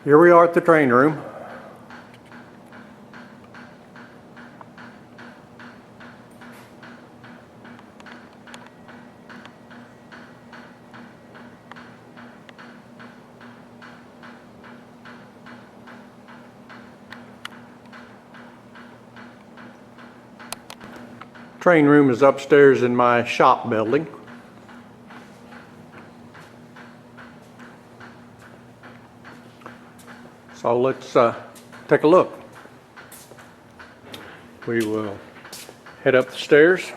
Here we are at the train room. Train room is upstairs in my shop building. So let's take a look. We will head up the stairs.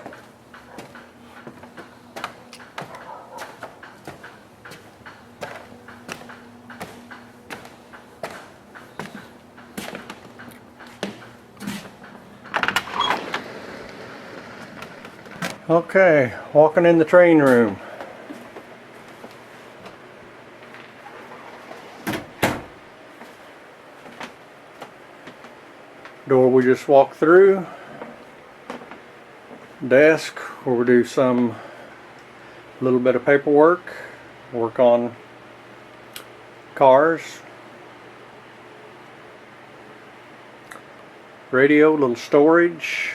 Okay, walking in the train room. Door we just walked through. Desk where we do some little bit of paperwork, work on cars. Radio, little storage.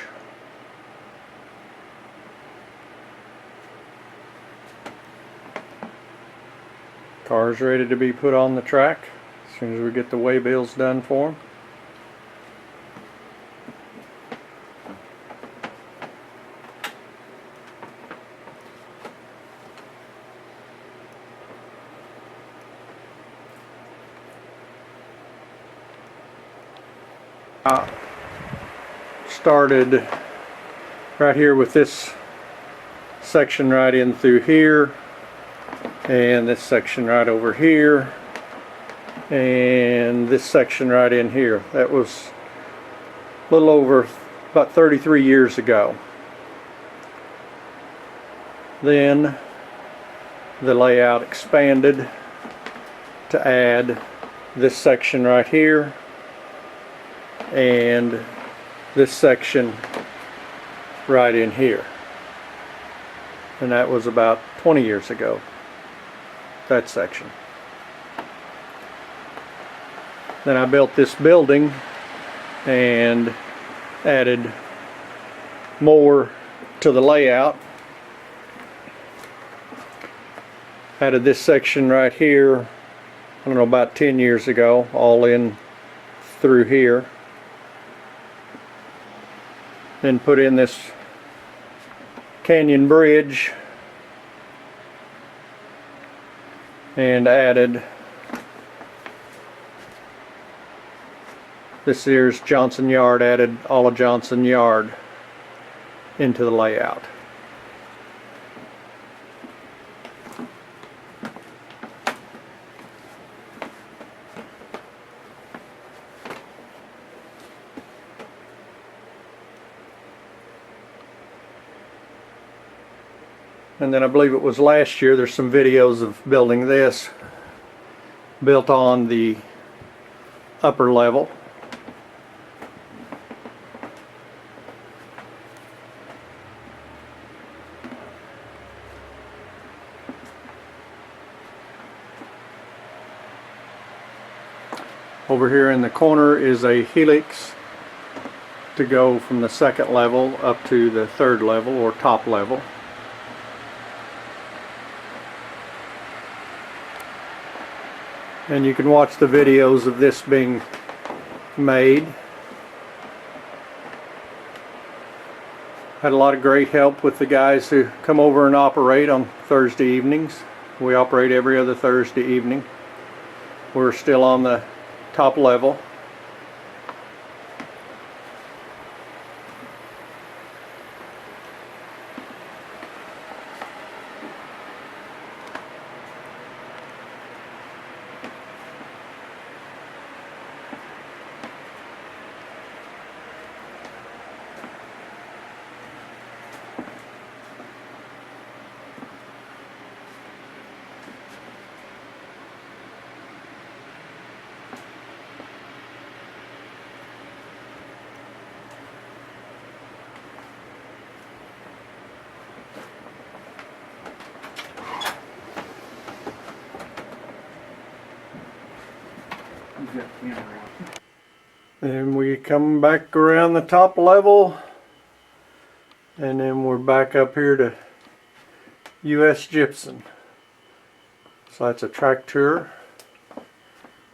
Cars ready to be put on the track as soon as we get the weigh bills done for them. I started right here with this section right in through here, and this section right over here, and this section right in here. That was a little over about 33 years ago. Then the layout expanded to add this section right here and this section right in here, and that was about 20 years ago, that section. Then I built this building and added more to the layout. Added this section right here, I don't know, about 10 years ago, all in through here. Then put in this canyon bridge and added this here's Johnson Yard, added all of Johnson Yard into the layout. And then I believe it was last year, there's some videos of building this, built on the upper level. Over here in the corner is a helix to go from the second level up to the third level or top level. And you can watch the videos of this being made. Had a lot of great help with the guys who come over and operate on Thursday evenings. We operate every other Thursday evening. We're still on the top level. And we come back around the top level, and then we're back up here to US Gypsum. So that's a track tour,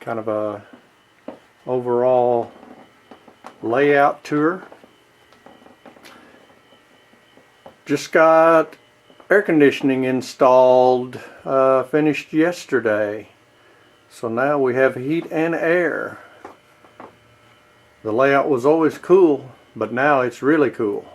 kind of a overall layout tour. Just got air conditioning installed, finished yesterday. So now we have heat and air. The layout was always cool, but now it's really cool.